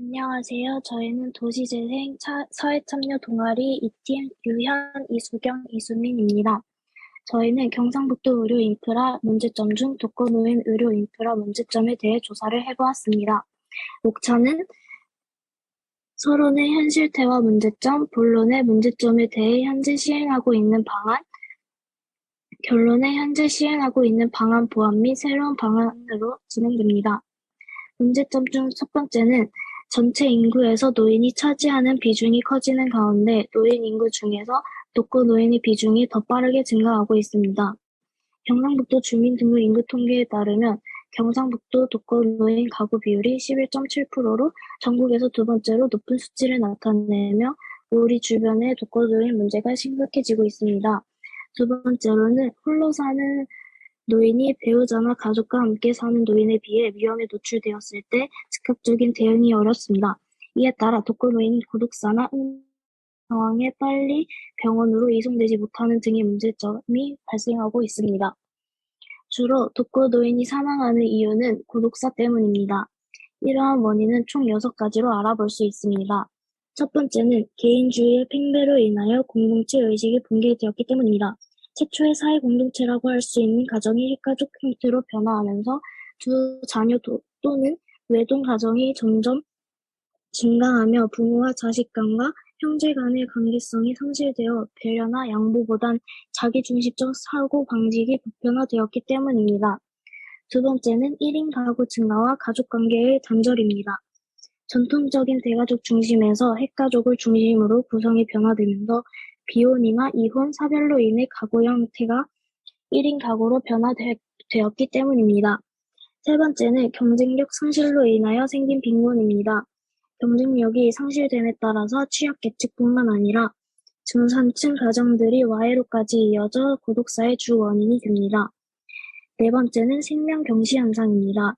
안녕하세요. 저희는 도시재생 사회참여 동아리 2팀 유현, 이수경, 이수민입니다. 저희는 경상북도 의료인프라 문제점 중 독거노인 의료인프라 문제점에 대해 조사를 해보았습니다. 목차는 서론의 현실태와 문제점, 본론의 문제점에 대해 현재 시행하고 있는 방안, 결론의 현재 시행하고 있는 방안 보완 및 새로운 방안으로 진행됩니다. 문제점 중 첫 번째는 전체 인구에서 노인이 차지하는 비중이 커지는 가운데 노인 인구 중에서 독거노인의 비중이 더 빠르게 증가하고 있습니다. 경상북도 주민등록인구 통계에 따르면 경상북도 독거노인 가구 비율이 11.7%로 전국에서 두 번째로 높은 수치를 나타내며 우리 주변의 독거노인 문제가 심각해지고 있습니다. 두 번째로는 홀로 사는 노인이 배우자나 가족과 함께 사는 노인에 비해 위험에 노출되었을 때 즉각적인 대응이 어렵습니다. 이에 따라 독거노인 고독사나 상황에 빨리 병원으로 이송되지 못하는 등의 문제점이 발생하고 있습니다. 주로 독거노인이 사망하는 이유는 고독사 때문입니다. 이러한 원인은 총 6가지로 알아볼 수 있습니다. 첫 번째는 개인주의의 팽배로 인하여 공동체 의식이 붕괴되었기 때문입니다. 최초의 사회 공동체라고 할 수 있는 가정이 핵가족 형태로 변화하면서 두 자녀 또는 외동 가정이 점점 증가하며 부모와 자식 간과 형제 간의 관계성이 상실되어 배려나 양보보단 자기중심적 사고 방식이 보편화되었기 때문입니다. 두 번째는 1인 가구 증가와 가족관계의 단절입니다. 전통적인 대가족 중심에서 핵가족을 중심으로 구성이 변화되면서 비혼이나 이혼, 사별로 인해 가구 형태가 1인 가구로 변화되었기 때문입니다. 세 번째는 경쟁력 상실로 인하여 생긴 빈곤입니다. 경쟁력이 상실됨에 따라서 취약계층뿐만 아니라 중산층 가정들이 와해로까지 이어져 고독사의 주 원인이 됩니다. 네 번째는 생명 경시 현상입니다.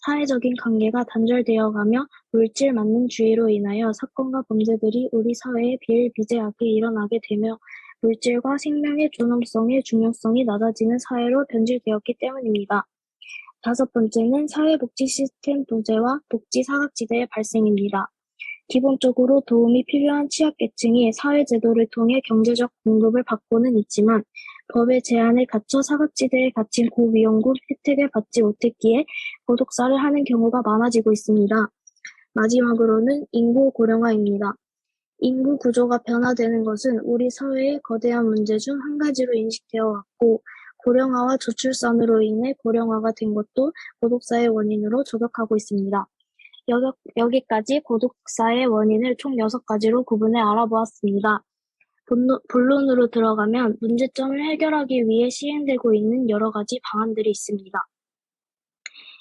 사회적인 관계가 단절되어가며 물질 만능주의로 인하여 사건과 범죄들이 우리 사회에 비일비재하게 일어나게 되며 물질과 생명의 존엄성의 중요성이 낮아지는 사회로 변질되었기 때문입니다. 다섯 번째는 사회복지 시스템 부재와 복지 사각지대의 발생입니다. 기본적으로 도움이 필요한 취약계층이 사회제도를 통해 경제적 공급을 받고는 있지만 법의 제한에 갇혀 사각지대에 갇힌 고위험군 혜택을 받지 못했기에 고독사를 하는 경우가 많아지고 있습니다. 마지막으로는 인구 고령화입니다. 인구 구조가 변화되는 것은 우리 사회의 거대한 문제 중 한 가지로 인식되어 왔고 고령화와 저출산으로 인해 고령화가 된 것도 고독사의 원인으로 저격하고 있습니다. 여기까지 고독사의 원인을 총 6가지로 구분해 알아보았습니다. 본론으로 들어가면 문제점을 해결하기 위해 시행되고 있는 여러 가지 방안들이 있습니다.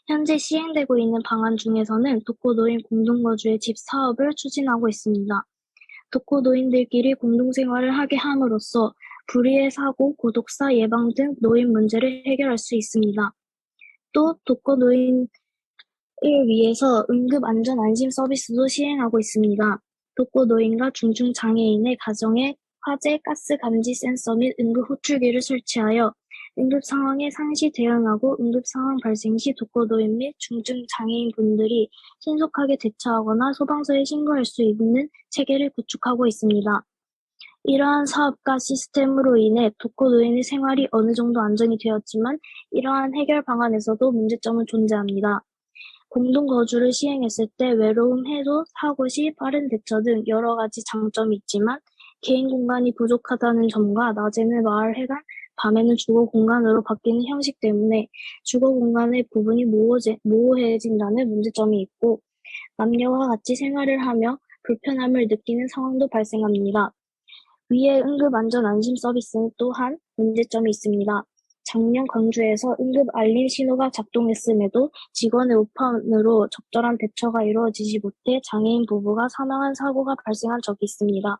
현재 시행되고 있는 방안 중에서는 독거노인 공동거주의 집 사업을 추진하고 있습니다. 독거노인들끼리 공동생활을 하게 함으로써 불의의 사고, 고독사 예방 등 노인 문제를 해결할 수 있습니다. 또 독거노인을 위해서 응급안전안심 서비스도 시행하고 있습니다. 독거노인과 중증장애인의 가정에 화재, 가스 감지 센서 및 응급 호출기를 설치하여 응급 상황에 상시 대응하고 응급 상황 발생 시 독거노인 및 중증 장애인 분들이 신속하게 대처하거나 소방서에 신고할 수 있는 체계를 구축하고 있습니다. 이러한 사업과 시스템으로 인해 독거노인의 생활이 어느 정도 안정이 되었지만 이러한 해결 방안에서도 문제점은 존재합니다. 공동거주를 시행했을 때 외로움 해소, 사고 시 빠른 대처 등 여러 가지 장점이 있지만 개인 공간이 부족하다는 점과 낮에는 마을 회관, 밤에는 주거 공간으로 바뀌는 형식 때문에 주거 공간의 부분이 모호해진다는 문제점이 있고 남녀와 같이 생활을 하며 불편함을 느끼는 상황도 발생합니다. 위의 응급안전안심 서비스는 또한 문제점이 있습니다. 작년 광주에서 응급 알림 신호가 작동했음에도 직원의 오판으로 적절한 대처가 이루어지지 못해 장애인 부부가 사망한 사고가 발생한 적이 있습니다.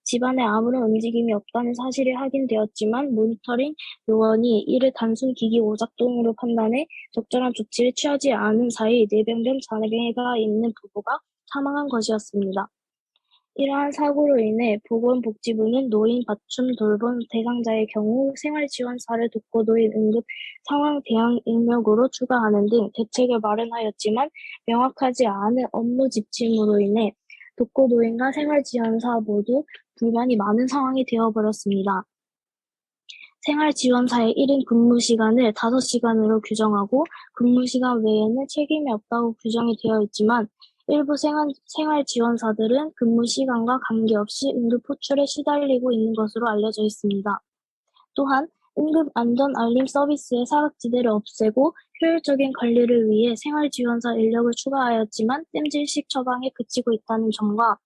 집안에 아무런 움직임이 없다는 사실이 확인되었지만 모니터링 요원이 이를 단순 기기 오작동으로 판단해 적절한 조치를 취하지 않은 사이 뇌병변 장애가 있는 부부가 사망한 것이었습니다. 이러한 사고로 인해 보건복지부는 노인 맞춤 돌봄 대상자의 경우 생활지원사를 독거노인 응급 상황 대응 인력으로 추가하는 등 대책을 마련하였지만 명확하지 않은 업무 집중으로 인해 독거노인과 생활지원사 모두 불만이 많은 상황이 되어버렸습니다. 생활지원사의 1인 근무시간을 5시간으로 규정하고 근무시간 외에는 책임이 없다고 규정이 되어 있지만 일부 생활지원사들은 근무시간과 관계없이 응급 호출에 시달리고 있는 것으로 알려져 있습니다. 또한 응급안전 알림 서비스의 사각지대를 없애고 효율적인 관리를 위해 생활지원사 인력을 추가하였지만 땜질식 처방에 그치고 있다는 점과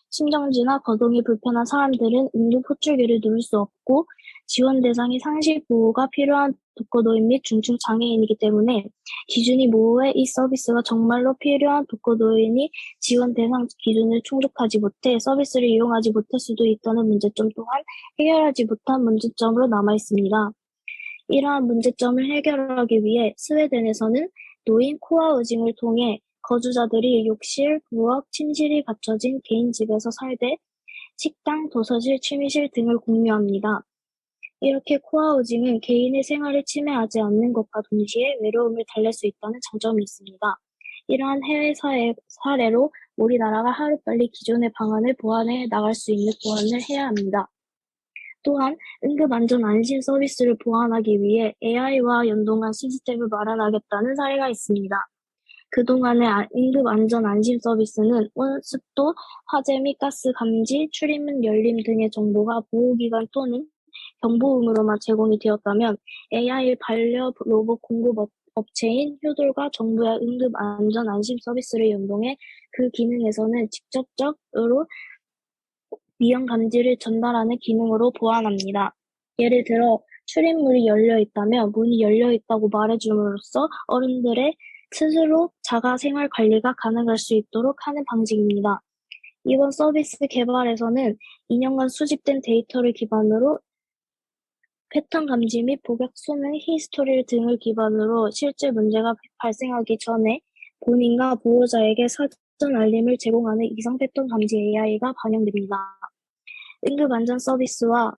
심정지나 거동이 불편한 사람들은 응급 호출기를 누를 수 없고 지원 대상이 상시 보호가 필요한 독거노인 및 중증 장애인이기 때문에 기준이 모호해 이 서비스가 정말로 필요한 독거노인이 지원 대상 기준을 충족하지 못해 서비스를 이용하지 못할 수도 있다는 문제점 또한 해결하지 못한 문제점으로 남아 있습니다. 이러한 문제점을 해결하기 위해 스웨덴에서는 노인 코하우징을 통해 거주자들이 욕실, 부엌, 침실이 갖춰진 개인 집에서 살되 식당, 도서실, 취미실 등을 공유합니다. 이렇게 코하우징은 개인의 생활을 침해하지 않는 것과 동시에 외로움을 달랠 수 있다는 장점이 있습니다. 이러한 해외 사례로 우리나라가 하루빨리 기존의 방안을 보완해 나갈 수 있는 보완을 해야 합니다. 또한 응급안전안심 서비스를 보완하기 위해 AI와 연동한 시스템을 마련하겠다는 사례가 있습니다. 그동안의 응급안전안심 서비스는 온습도, 화재 및 가스 감지, 출입문 열림 등의 정보가 보호기관 또는 경보음으로만 제공이 되었다면 AI 반려 로봇 공급 업체인 효돌과 정부의 응급안전안심 서비스를 연동해 그 기능에서는 직접적으로 위험 감지를 전달하는 기능으로 보완합니다. 예를 들어 출입문이 열려 있다면 문이 열려 있다고 말해줌으로써 어른들의 스스로 자가 생활 관리가 가능할 수 있도록 하는 방식입니다. 이번 서비스 개발에서는 2년간 수집된 데이터를 기반으로 패턴 감지 및 복약 수능 히스토리 등을 기반으로 실제 문제가 발생하기 전에 본인과 보호자에게 사전 알림을 제공하는 이상 패턴 감지 AI가 반영됩니다. 응급안전 서비스와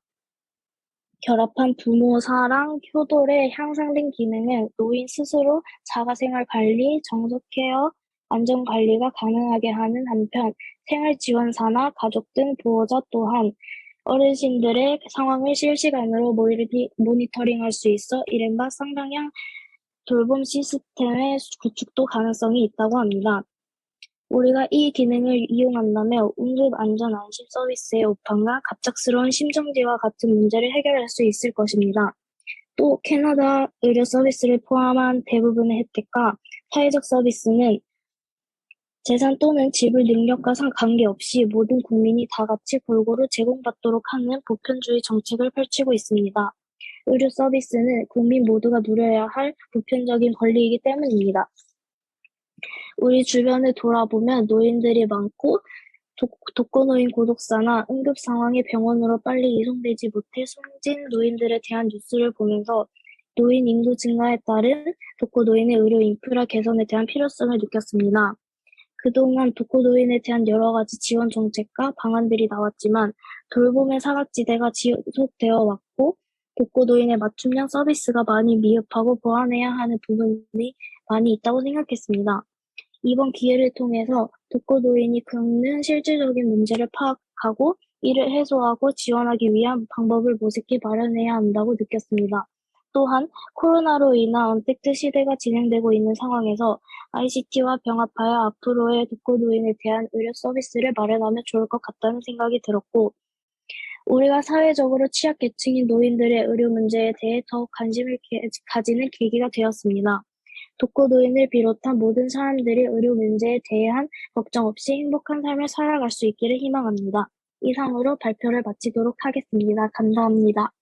결합한 부모 사랑, 효돌의 향상된 기능은 노인 스스로 자가생활 관리, 정서 케어, 안전 관리가 가능하게 하는 한편 생활지원사나 가족 등 보호자 또한 어르신들의 상황을 실시간으로 모니터링할 수 있어 이른바 쌍방향 돌봄 시스템의 구축도 가능성이 있다고 합니다. 우리가 이 기능을 이용한다면 응급안전안심 서비스의 오판과 갑작스러운 심정지와 같은 문제를 해결할 수 있을 것입니다. 또 캐나다 의료 서비스를 포함한 대부분의 혜택과 사회적 서비스는 재산 또는 지불 능력과 관계없이 모든 국민이 다 같이 골고루 제공받도록 하는 보편주의 정책을 펼치고 있습니다. 의료 서비스는 국민 모두가 누려야 할 보편적인 권리이기 때문입니다. 우리 주변을 돌아보면 노인들이 많고 독거노인 고독사나 응급 상황에 병원으로 빨리 이송되지 못해 숨진 노인들에 대한 뉴스를 보면서 노인 인구 증가에 따른 독거노인의 의료 인프라 개선에 대한 필요성을 느꼈습니다. 그동안 독거노인에 대한 여러 가지 지원 정책과 방안들이 나왔지만 돌봄의 사각지대가 지속되어 왔고 독거노인의 맞춤형 서비스가 많이 미흡하고 보완해야 하는 부분이 많이 있다고 생각했습니다. 이번 기회를 통해서 독거노인이 겪는 실질적인 문제를 파악하고 이를 해소하고 지원하기 위한 방법을 모색해 마련해야 한다고 느꼈습니다. 또한 코로나로 인한 언택트 시대가 진행되고 있는 상황에서 ICT와 병합하여 앞으로의 독거노인에 대한 의료 서비스를 마련하면 좋을 것 같다는 생각이 들었고 우리가 사회적으로 취약계층인 노인들의 의료 문제에 대해 더욱 관심을 가지는 계기가 되었습니다. 독거노인을 비롯한 모든 사람들이 의료 문제에 대한 걱정 없이 행복한 삶을 살아갈 수 있기를 희망합니다. 이상으로 발표를 마치도록 하겠습니다. 감사합니다.